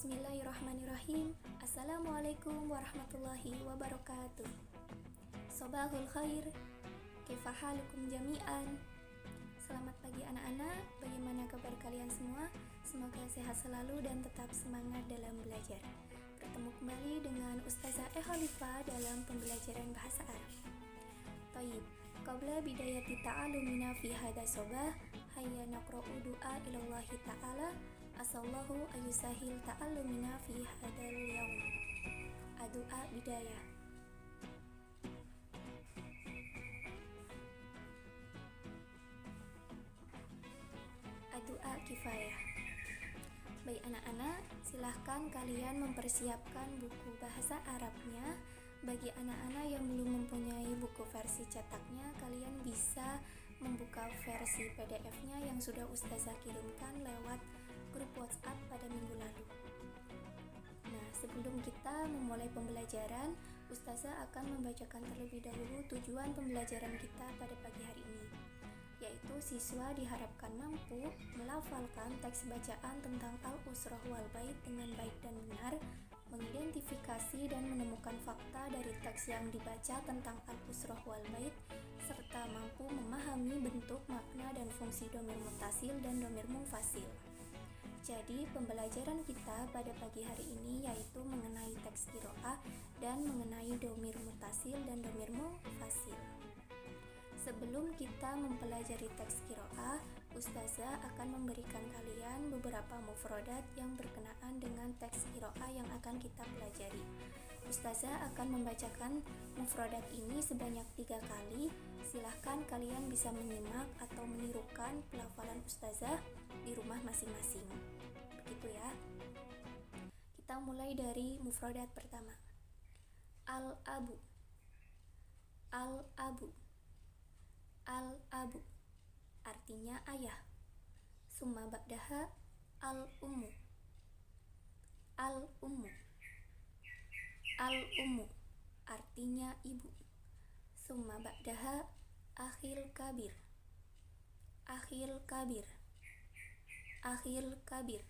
Bismillahirrahmanirrahim. Assalamualaikum warahmatullahi wabarakatuh. Sobahul khair. Kaifa halukum jami'an. Selamat pagi anak-anak. Bagaimana kabar kalian semua? Semoga sehat selalu dan tetap semangat dalam belajar. Bertemu kembali dengan Ustazah Khalifah dalam pembelajaran bahasa Arab. Taib. Qabla bidayati ta'alumina fi hadha sobah, hayya naqra'u du'a ilallahi ta'ala. Asallahu ayusahil ta'allumina fi hadal yaum. Adu'a bidayah. Adu'a kifayah. Baik anak-anak, silahkan kalian mempersiapkan buku bahasa Arabnya. Bagi anak-anak yang belum mempunyai buku versi cetaknya, kalian bisa membuka versi PDF-nya yang sudah Ustazah kirimkan lewat grup WhatsApp pada minggu lalu. Nah, sebelum kita memulai pembelajaran, Ustazah akan membacakan terlebih dahulu tujuan pembelajaran kita pada pagi hari ini, yaitu siswa diharapkan mampu melafalkan teks bacaan tentang Al-Usrah wal Bait dengan baik dan benar, mengidentifikasi dan menemukan fakta dari teks yang dibaca tentang Al-Usrah wal Bait, serta mampu memahami bentuk, makna, dan fungsi dhamir muttasil dan dhamir munfasil. Jadi, pembelajaran kita pada pagi hari ini yaitu mengenai teks qiraah dan mengenai dhamir muttasil dan dhamir munfasil. Sebelum kita mempelajari teks qiraah, Ustazah akan memberikan kalian beberapa mufradat yang berkenaan dengan teks qiraah yang akan kita pelajari. Ustazah akan membacakan mufradat ini sebanyak 3 kali. Silahkan kalian bisa menyimak atau menirukan pelafalan Ustazah di rumah masing-masing. Begitu ya. Kita mulai dari mufradat pertama. Al-abu. Al-abu. Al-abu artinya ayah. Summa ba'daha al-ummu. Al-ummu. Al-ummu artinya ibu. Summa ba'daha akhil kabir. Akhil kabir. Akhil kabir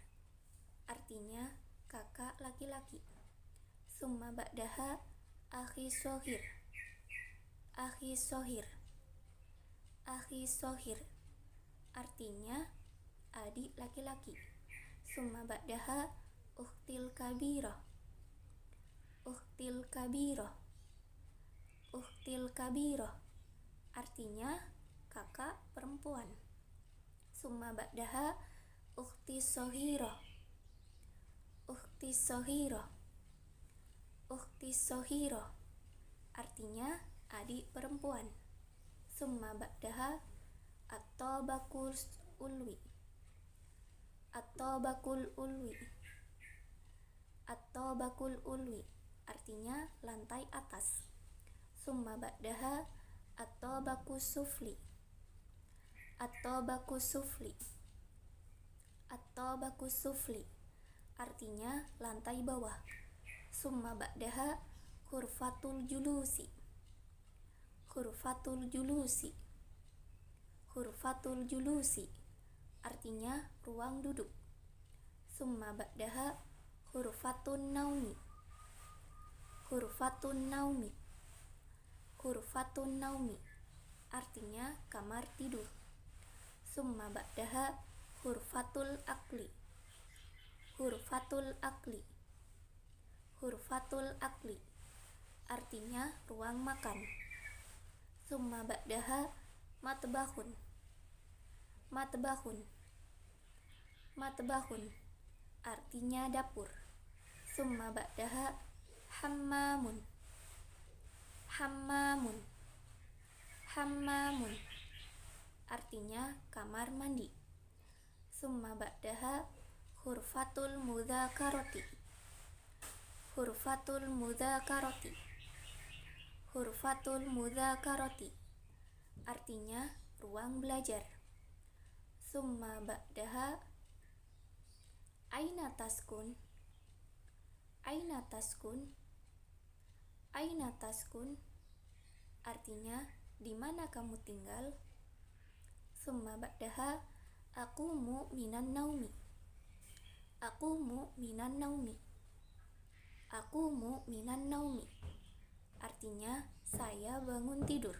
artinya kakak laki-laki. Summa ba'daha akhi sohir. Akhi sohir. Akhi sohir artinya adik laki-laki. Summa ba'daha ukhtil kabirah. Ukhtil kabirah. Ukhtil kabirah artinya kakak perempuan. Summa ba'daha ukhti sohirah. Ukhti sohirah. Ukhti sohirah artinya adik perempuan. Summa ba'daha at-tabaqul ulwi. At-tabaqul ulwi. At-tabaqul ulwi artinya lantai atas. Summa ba'daha at-tabaqus sufli. At-tabaqus sufli. At-tabaqus sufli artinya lantai bawah. Summa ba'daha khurfatul julusi. Khurfatul julusi. Khurfatul julusi artinya ruang duduk. Summa ba'daha khurfatun naumi. Khurfatun naumi. Khurfatun naumi artinya kamar tidur. Summa ba'daha khurfatul akli. Khurfatul akli. Khurfatul akli artinya ruang makan. Summa ba'daha matbahun. Matbahun. Matbahun artinya dapur. Summa ba'daha hammamun. Hammamun. Hammamun artinya kamar mandi. Summa ba'daha khurfatul mudzakarati. Khurfatul mudzakarati. Khurfatul mudzakarati artinya ruang belajar. Summa ba'daha aina taskun. Aina taskun. Aina taskun artinya di mana kamu tinggal. Summa ba'daha aqumu minan naumi. Aqumu minan naumi. Aqumu minan naumi. Artinya saya bangun tidur.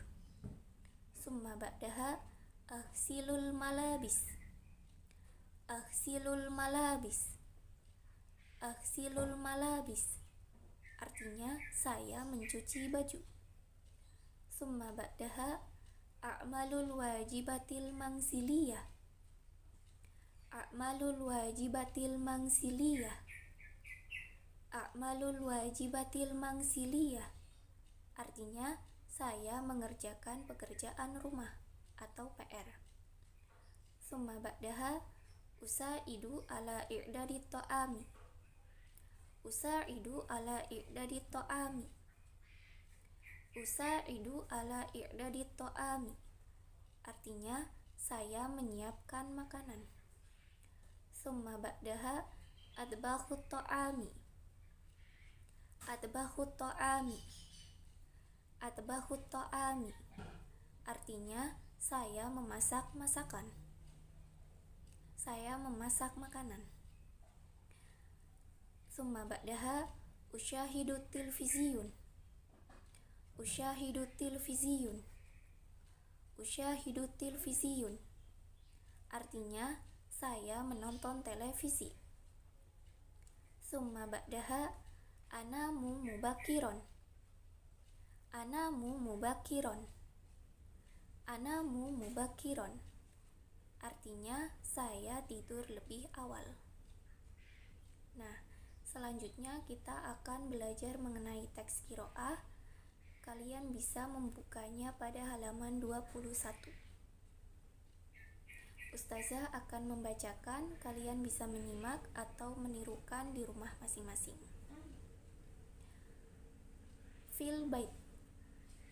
Summa ba'daha aghsilul malabis. Aghsilul malabis. Aghsilul malabis. Artinya saya mencuci baju. Summa ba'daha a'malul wajibatil mangsiliyah. A'malul wajibatil mangsiliyah. A'malul wajibatil mangsiliyah. Artinya saya mengerjakan pekerjaan rumah atau PR. Summa ba'daha usaidu ala i'dadi ta'ami. Usaidu ala i'dadi ta'ami. Usaidu ala i'dadi ta'ami. Artinya saya menyiapkan makanan. Summa ba'daha adbahu ta'ami. Adbahu ta'ami. Adbahu ta'ami. Artinya saya memasak masakan. Saya memasak makanan. Summa ba'daha usyahidu tilviziyun. Usyahidu tilviziyun. Usyahidu tilviziyun. Artinya saya menonton televisi. Summa ba'daha anamu mubakiron. Anamu mubakiron. Anamu mubakiron. Artinya saya tidur lebih awal. Nah, selanjutnya kita akan belajar mengenai teks qiraah. Kalian bisa membukanya pada halaman 21. Ustazah akan membacakan, kalian bisa menyimak atau menirukan di rumah masing-masing. Fil bait.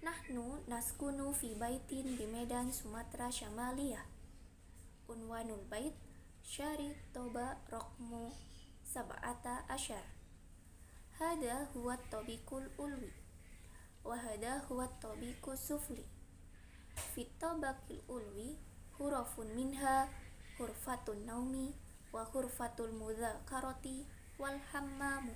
Nahnu naskunu fi baitin di Medan, Sumatera Syamaliyah. Unwanul bait syari toba rokmu sab'ata asyar. Hada huwa tobikul ulwi wa hada huwa tobiku sufli. Fit tobakil ulwi hurufun minha hurfatun naumi wa hurfatul mudzakarati wal hammamu.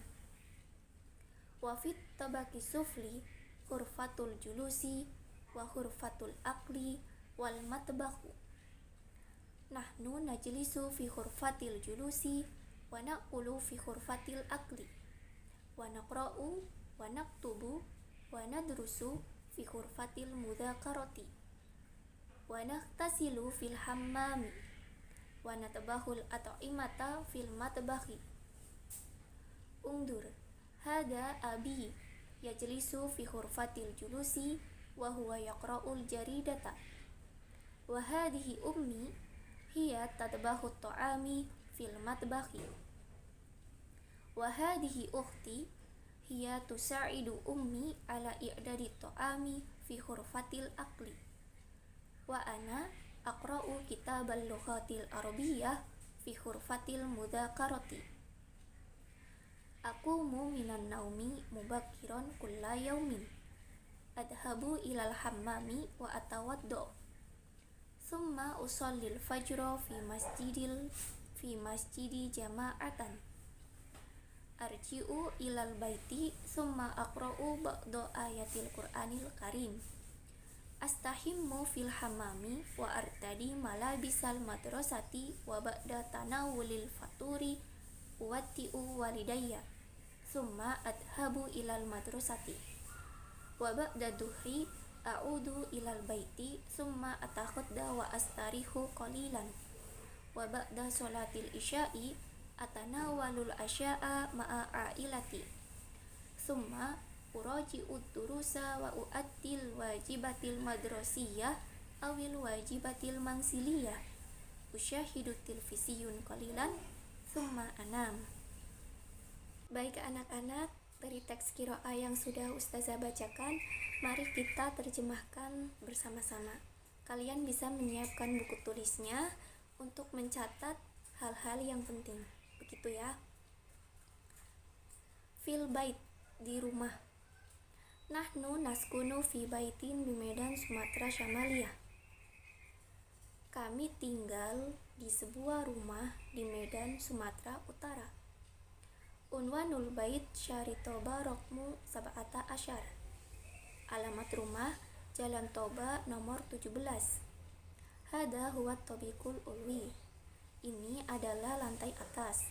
Wa fit tabaki sufli hurfatul julusi wa hurfatul akli wal matbahu. Nahnu najlisu fi hurfatil julusi wa naqulu fi hurfatil akli wa naqra'u wa naktubu wa nadrusu fi hurfatil mudzakarati wa nahtasilu fil hammami wa natbahul at'imata fil matbahi. Ungdur, hada abi yajlisu fi hurfatil julusi wa huwa yaqra'ul jaridata wa hadhihi ummi hiya tadbahu ta'ami fil matbahi wa hadhihi ukhti hiya tusa'idu ummi ala i'dadi ta'ami fi hurfatil akli wa ana aqra'u kitabal lughatil arabiyyah fi hurfatil mudzakarati. Aqumu minan naumi mubakkiran kulla yaumin. Adhabu ilal hammami wa atawaddo. Summa usallil fajra fi masjidi jama'atan. Arji'u ilal baiti summa aqra'u ba'da ayatil Qur'anil Karim. Astahimmu fil hammami wa artadi malabisal madrasati wa ba'da tanawulil faturi uwatti'u walidayya. Summa adhabu ilal madrasati. Wa ba'da duhri a'udu ilal baiti summa atakhudda wa astarihu qalilan wa ba'da sholatil isya'i atanawalul asya'a ma'a a'ilati summa uraji'ud durusa wa u'attil wajibatil madrasiyah awil wajibatil mangsiliyah usyahidu tilvisiyun qalilan summa anam. Baik anak-anak, dari teks qiraah yang sudah Ustazah bacakan, mari kita terjemahkan bersama-sama. Kalian bisa menyiapkan buku tulisnya untuk mencatat hal-hal yang penting. Begitu ya. Fil bait, di rumah. Nahnu naskunu fi baitin di Medan, Sumatera Syamaliyah. Kami tinggal di sebuah rumah di Medan, Sumatera Utara. Unwanul bait Syaritoba Rokmu Sab'ata Asyar. Alamat rumah Jalan Toba nomor 17. Hada huwa tobikul ulwi. Ini adalah lantai atas.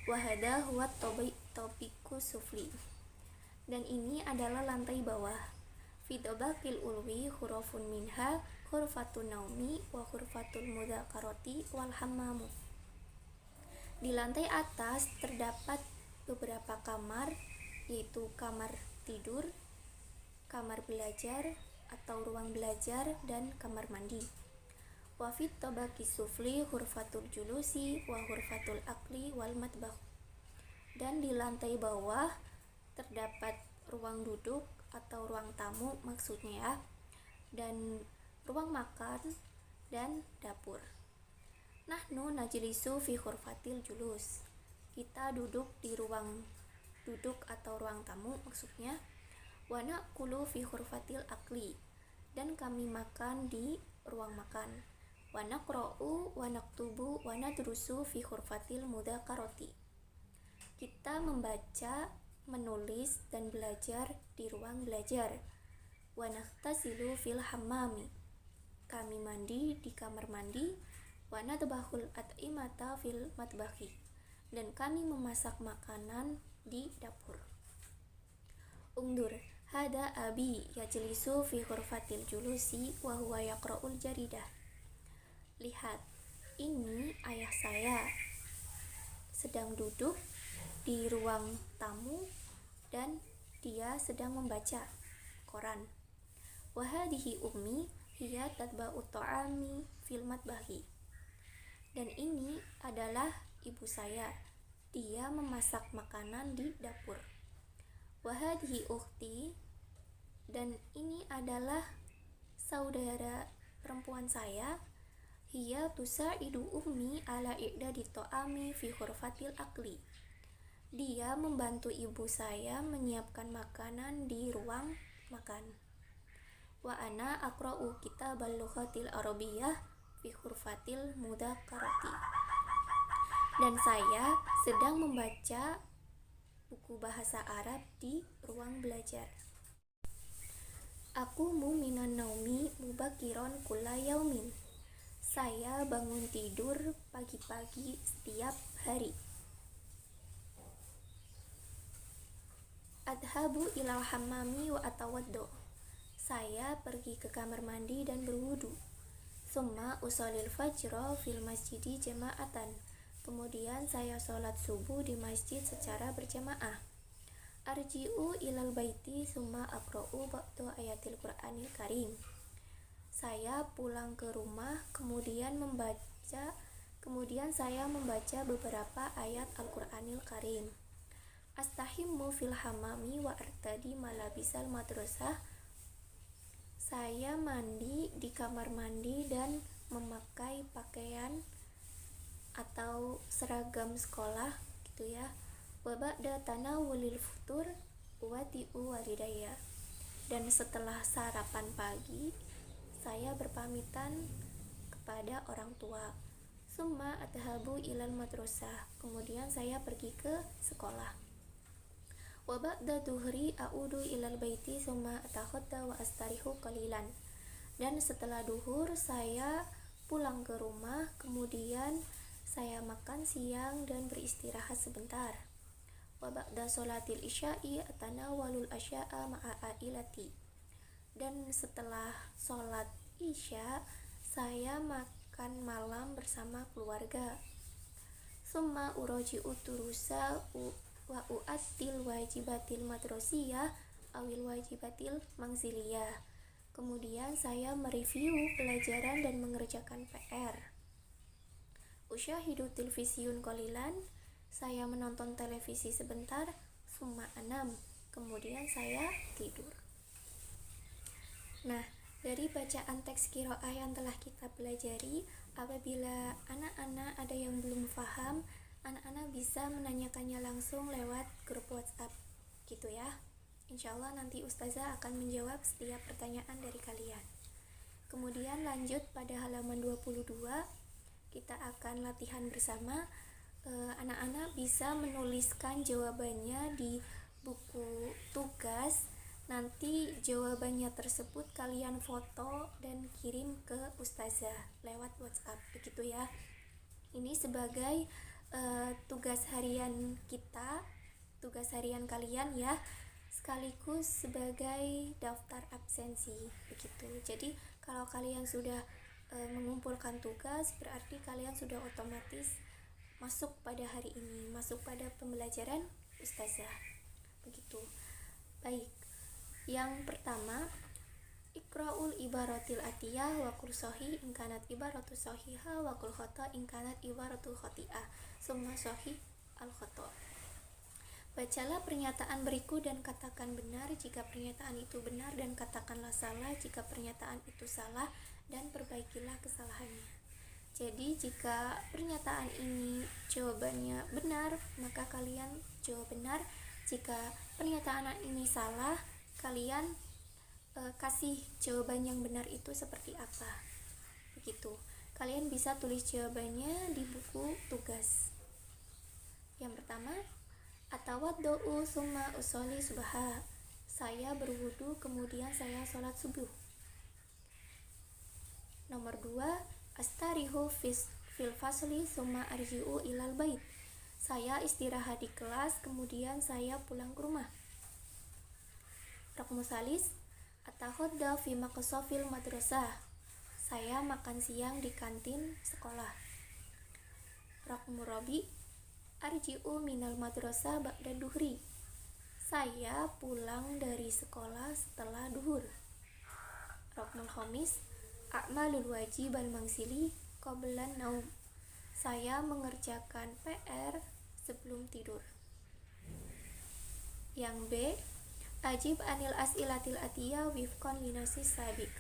Wahada huwa tobiku sufli. Dan ini adalah lantai bawah. Fitobakil ulwi hurufun minha hurfatun naumi wa hurfatul mudzakarati wal hammamu. Di lantai atas terdapat beberapa kamar, yaitu kamar tidur, kamar belajar atau ruang belajar, dan kamar mandi. Wa fit tabaqi sufli hurfatul julusi wa hurfatul akli wal matbah. Dan di lantai bawah terdapat ruang duduk atau ruang tamu maksudnya ya, dan ruang makan dan dapur. Nahnu najlisu fi hurfatil julus. Kita duduk di ruang duduk atau ruang tamu maksudnya. Wa naqulu fi hurfatil akli. Dan kami makan di ruang makan. Wa naqra'u wa naktubu wa nadrusu fi hurfatil mudzakarati. Kita membaca, menulis, dan belajar di ruang belajar. Wa nahtasilu fil hammami. Kami mandi di kamar mandi. Wa nadbahul at'imata fil matbahi. Dan kami memasak makanan di dapur. Ungdur, hada abi yajlisu fi hurfatil julusi wa huwa yaqra'ul jaridah. Lihat, ini ayah saya sedang duduk di ruang tamu dan dia sedang membaca koran. Wa hadhihi ummi hiya tatba'u ta'ami fil matbahi. Dan ini adalah ibu saya. Dia memasak makanan di dapur. Wa hadhihi ukhti. Dan ini adalah saudara perempuan saya. Hiya tusa'idu ummi ala i'dadi ta'ami fi hurfatil akli. Dia membantu ibu saya menyiapkan makanan di ruang makan. Wa ana aqra'u kitabal lughatil arabiyyah fi hurfatil mudzakarati. Dan saya sedang membaca buku bahasa Arab di ruang belajar. Aku minan naumi mubakiron kulla yaumin. Saya bangun tidur pagi-pagi setiap hari. Adhabu ilal hammami wa atawaddo. Saya pergi ke kamar mandi dan berwudu. Summa usolil fajra fil masjidi jama'atan. Kemudian saya sholat subuh di masjid secara berjamaah. Arji'u ilal baiti summa aqra'u ba'du ayatil Qur'anil Karim. Saya pulang ke rumah kemudian saya membaca beberapa ayat Al-Qur'anil Karim. Astahimmu fil hammami wa artadi malabisal madrasah. Saya mandi di kamar mandi dan memakai pakaian atau seragam sekolah gitu ya. Wa ba'da tanawulil futur wati'u walidayya. Dan setelah sarapan pagi saya berpamitan kepada orang tua. Summa adhabu ilal madrasah. Kemudian saya pergi ke sekolah. Wa ba'da duhri a'udu ilal baiti summa atakhadda wa astarihu qalilan. Dan setelah duhur saya pulang ke rumah, kemudian saya makan siang dan beristirahat sebentar. Wa ba'da sholatil isya'i atanawalul asya'a ma'a ailati. Dan setelah sholat isya saya makan malam bersama keluarga. Summa uroji'u turusa wa u'atil wajibatil madrasiyah awil wajibatil mangziliyah. Kemudian saya mereview pelajaran dan mengerjakan PR. Usyahidu televisiun qalilan. Saya menonton televisi sebentar. Summa anam. Kemudian saya tidur. Nah, dari bacaan teks qiraah yang telah kita pelajari, apabila anak-anak ada yang belum paham, anak-anak bisa menanyakannya langsung lewat grup WhatsApp gitu ya. Insyaallah nanti Ustazah akan menjawab setiap pertanyaan dari kalian. Kemudian lanjut pada halaman 22, kita akan latihan bersama. Anak-anak bisa menuliskan jawabannya di buku tugas. Nanti jawabannya tersebut kalian foto dan kirim ke ustazah lewat WhatsApp, begitu ya. Ini sebagai tugas harian kita, tugas harian kalian ya, sekaligus sebagai daftar absensi, begitu. Jadi kalau kalian sudah mengumpulkan tugas, berarti kalian sudah otomatis masuk pada hari ini, masuk pada pembelajaran ustazah, begitu. Baik, yang pertama, Iqra'ul ibaratil atiyah wa qul sahih in kanat ibaratu sahihah wa qul khata in kanat ibaratu khati'ah summa sahih al khata. Bacalah pernyataan berikut dan katakan benar jika pernyataan itu benar, dan katakanlah salah jika pernyataan itu salah, dan perbaikilah kesalahannya. Jadi jika pernyataan ini jawabannya benar, maka kalian jawab benar. Jika pernyataan ini salah, kalian kasih jawaban yang benar itu seperti apa, begitu. Kalian bisa tulis jawabannya di buku tugas. Yang pertama, atawaddo'u summa usolli subha. Saya berwudu kemudian saya sholat subuh. Nomor 2, astarihu fil fasli summa arji'u ilal bait. Saya istirahat di kelas kemudian saya pulang ke rumah. Raqmu salis, atahodda fi maqsafil madrasah. Saya makan siang di kantin sekolah. Raqmu rabi, arji'u minal madrasah ba'da duhri. Saya pulang dari sekolah setelah duhur. Raqmul khamis, a'malul wajibal mangsili qablan naum. Saya mengerjakan PR sebelum tidur. Yang B, ajib anil as'ilatil atiyah wifqan linasis sabiq.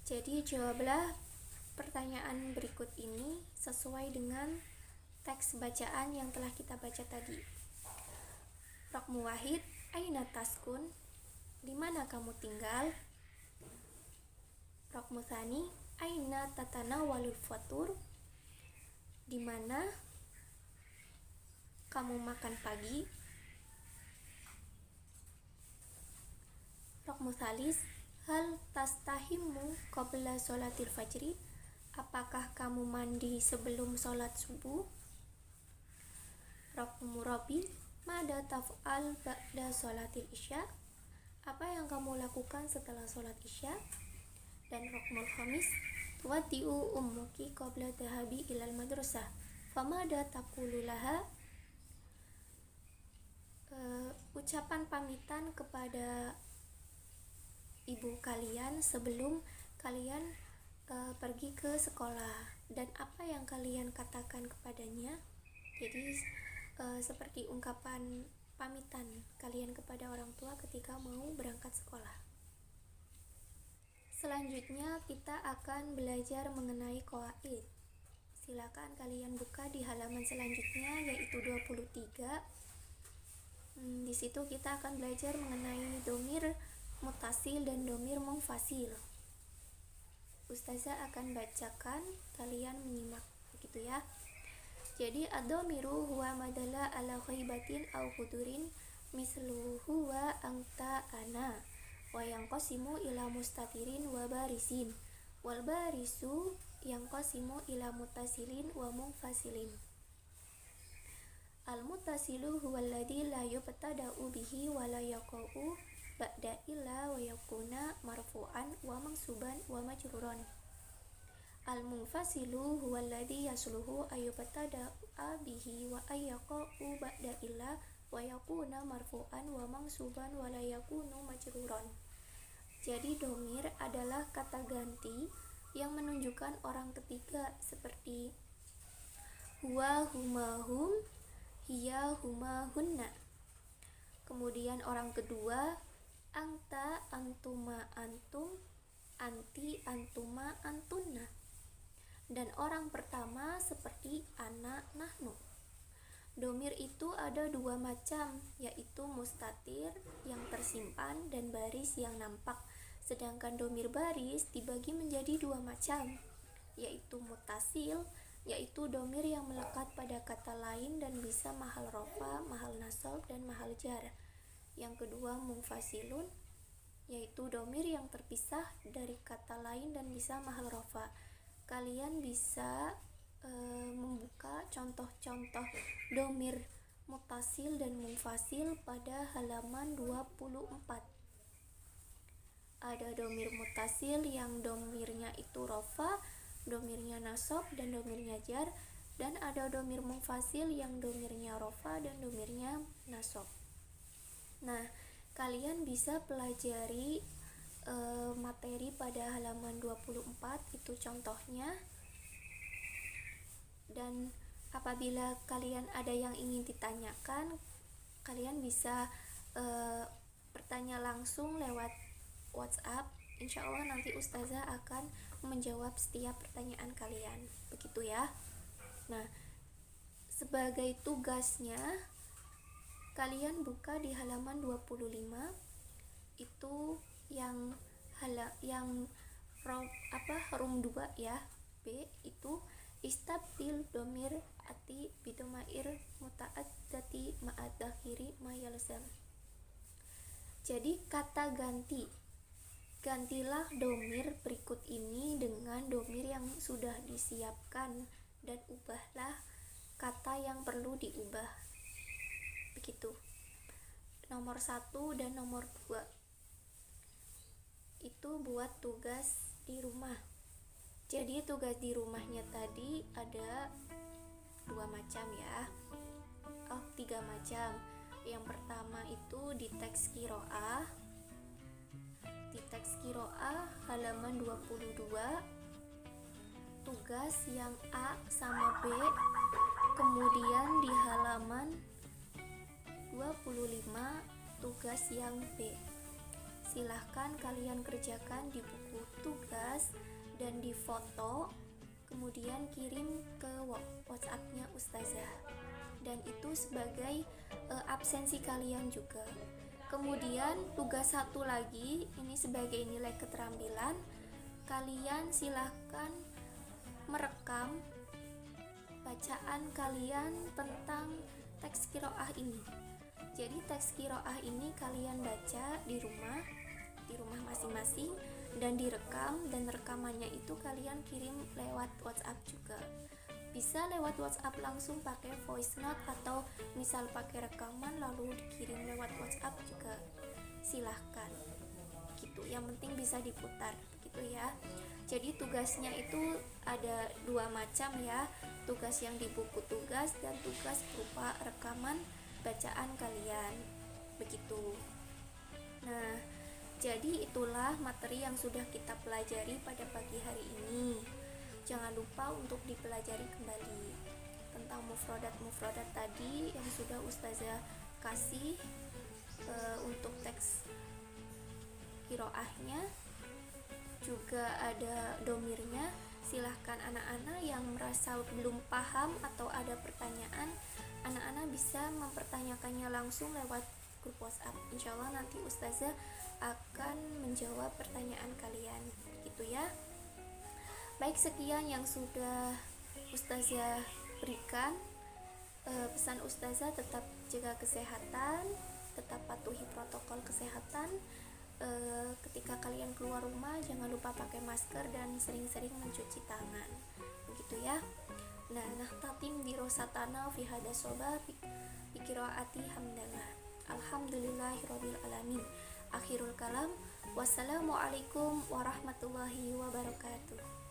Jadi jawablah pertanyaan berikut ini sesuai dengan teks bacaan yang telah kita baca tadi. Raqmu wahid, aina taskun, di mana kamu tinggal? Raqmu tsani, aina tatanawalul fatur, di mana kamu makan pagi? Raqmu tsalis, hal tastahimu qabla sholatil fajri, apakah kamu mandi sebelum sholat subuh? Raqmu rabi, mada taf'al ba'da sholatil isya, apa yang kamu lakukan setelah sholat isya? Dan raqmul khamis, tuwaddi'u ummuki qabla dhahabi ilal madrasah, famada taqulu laha, ucapan pamitan kepada ibu kalian sebelum kalian pergi ke sekolah, dan apa yang kalian katakan kepadanya. Jadi seperti ungkapan pamitan kalian kepada orang tua ketika mau berangkat sekolah. Selanjutnya kita akan belajar mengenai qawaid. Silakan kalian buka di halaman selanjutnya, yaitu 23. Di situ kita akan belajar mengenai domir mutasil dan domir munfasil. Ustazah akan bacakan, kalian menyimak, begitu ya. Jadi ad-domiru huwa madalla ala ghaibatin au hudurin mislu huwa anta ana, wa yanqasimu ila mustatirin wa barisin, wal barisu yanqasimu ila mutasilin wa munfasilin. Al mutasilu huwa alladhi la yubtada'u bihi wa la yaqa'u ba'da illa wa yakuna marfu'an wa mansuban wa majruran. Al munfasilu huwa alladhi yasluhu ayyubtada'a bihi wa ayyaqa'u ba'da illa wa yakuna marfu'an wa mansuban wa la yakunu majruran. Jadi domir adalah kata ganti yang menunjukkan orang ketiga, seperti huwa huma hum, hiya huma hunna. Kemudian orang kedua, anta antuma antum, anti antuma antunna. Dan orang pertama seperti ana nahnu. Domir itu ada dua macam, yaitu mustatir yang tersimpan dan baris yang nampak. Sedangkan domir baris dibagi menjadi dua macam, yaitu mutasil, yaitu domir yang melekat pada kata lain dan bisa mahal rofa, mahal nasab, dan mahal jar. Yang kedua munfasilun, yaitu domir yang terpisah dari kata lain dan bisa mahal rofa. Kalian bisa membuka contoh-contoh domir mutasil dan munfasil pada halaman 24. Ada domir mutasil yang domirnya itu rofa, domirnya nasab, dan domirnya jar, dan ada domir munfasil yang domirnya rofa dan domirnya nasab. Nah, kalian bisa pelajari materi pada halaman 24, itu contohnya. Dan apabila kalian ada yang ingin ditanyakan, kalian bisa bertanya langsung lewat WhatsApp. Insya Allah nanti Ustazah akan menjawab setiap pertanyaan kalian, begitu ya. Nah, sebagai tugasnya kalian buka di halaman 25, itu yang room 2 ya, B, itu istabdil domir ati bidomair muta'addati ma'adakhiri mayalzam. Jadi kata gantilah domir berikut ini dengan domir yang sudah disiapkan dan ubahlah kata yang perlu diubah, begitu. Nomor 1 dan nomor 2 itu buat tugas di rumah. Jadi tugas di rumahnya tadi ada 2 macam ya. 3 macam. Yang pertama itu di teks qiraah. Di teks qiraah halaman 22, tugas yang A sama B. Kemudian di halaman 25 tugas yang B. Silahkan kalian kerjakan di buku tugas dan di foto, kemudian kirim ke WhatsApp-nya Ustazah, dan itu sebagai absensi kalian juga. Kemudian tugas satu lagi, ini sebagai nilai keterampilan, kalian silahkan merekam bacaan kalian tentang teks qiraah ini. Jadi teks qiraah ini kalian baca di rumah masing-masing dan direkam, dan rekamannya itu kalian kirim lewat WhatsApp juga. Bisa lewat WhatsApp langsung pakai voice note, atau misal pakai rekaman lalu dikirim lewat WhatsApp juga silahkan, gitu. Yang penting bisa diputar, gitu ya. Jadi tugasnya itu ada 2 macam ya, tugas yang di buku tugas dan tugas berupa rekaman bacaan kalian, begitu. Nah, jadi itulah materi yang sudah kita pelajari pada pagi hari ini. Jangan lupa untuk dipelajari kembali tentang mufradat tadi yang sudah Ustazah kasih untuk teks qiraahnya. Juga ada domirnya. Silahkan anak-anak yang merasa belum paham atau ada pertanyaan, anak-anak bisa mempertanyakannya langsung lewat grup WhatsApp. Insya Allah nanti Ustazah akan menjawab pertanyaan kalian, gitu ya. Baik, sekian yang sudah Ustazah berikan. Pesan Ustazah tetap jaga kesehatan, tetap patuhi protokol kesehatan. Ketika kalian keluar rumah jangan lupa pakai masker dan sering-sering mencuci tangan, begitu ya. Nah, tatim dirosatana fi hada soba bi qiraati hamdalah. Alhamdulillahirabbil alamin. Akhirul kalam. Wassalamualaikum warahmatullahi wabarakatuh.